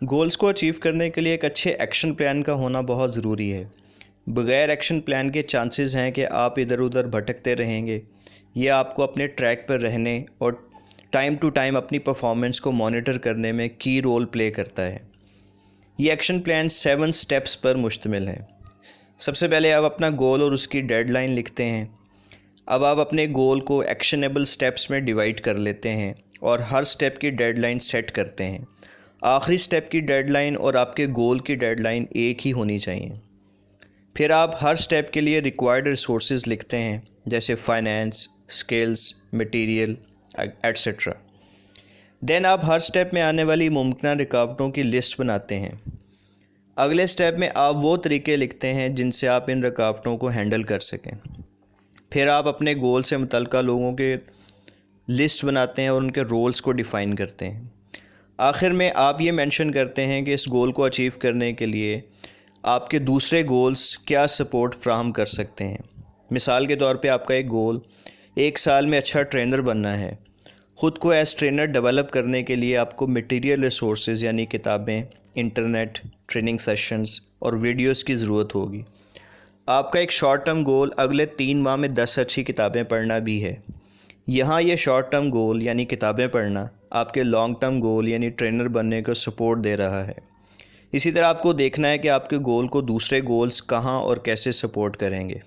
Goals को achieve करने के लिए एक अच्छे एक्शन प्लान का होना बहुत ज़रूरी है। बगैर एक्शन प्लान के चांसेस हैं कि आप इधर उधर भटकते रहेंगे। ये आपको अपने ट्रैक पर रहने और टाइम टू टाइम अपनी परफॉर्मेंस को मॉनिटर करने में की रोल प्ले करता है। ये एक्शन प्लान 7 स्टेप्स पर मुश्तमिल है। सबसे पहले आप अपना गोल और उसकी डेडलाइन लिखते हैं। अब आप अपने गोल को एक्शनेबल स्टेप्स में डिवाइड कर लेते हैं और हर स्टेप की डेडलाइन सेट करते हैं। आखिरी स्टेप की डेडलाइन और आपके गोल की डेडलाइन एक ही होनी चाहिए। फिर आप हर स्टेप के लिए रिक्वायर्ड रिसोर्सेज लिखते हैं, जैसे finance, skills, material etcetera. Then आप हर स्टेप में आने वाली मुमकिन रुकावटों की लिस्ट बनाते हैं। अगले स्टेप में आप वो तरीके लिखते हैं जिनसे आप इन रुकावटों को हैंडल कर सकें। फिर आप अपने गोल से मुतल्लिक़ लोगों के लिस्ट बनाते हैं और उनके रोल्स को डिफ़ाइन करते हैं। आखिर में आप ये मेंशन करते हैं कि इस गोल को अचीव करने के लिए आपके दूसरे गोल्स क्या सपोर्ट फ्राहम कर सकते हैं। मिसाल के तौर पे आपका एक गोल 1 साल में अच्छा ट्रेनर बनना है। ख़ुद को एज ट्रेनर डेवलप करने के लिए आपको मटेरियल रिसोर्सेज यानी किताबें, इंटरनेट, ट्रेनिंग सेशंस और वीडियोस की ज़रूरत होगी। आपका एक शॉर्ट टर्म गोल अगले 3 माह में 10 अच्छी किताबें पढ़ना भी है। यहाँ ये शॉर्ट टर्म गोल यानी किताबें पढ़ना आपके लॉन्ग टर्म गोल यानी ट्रेनर बनने को सपोर्ट दे रहा है। इसी तरह आपको देखना है कि आपके गोल को दूसरे गोल्स कहाँ और कैसे सपोर्ट करेंगे।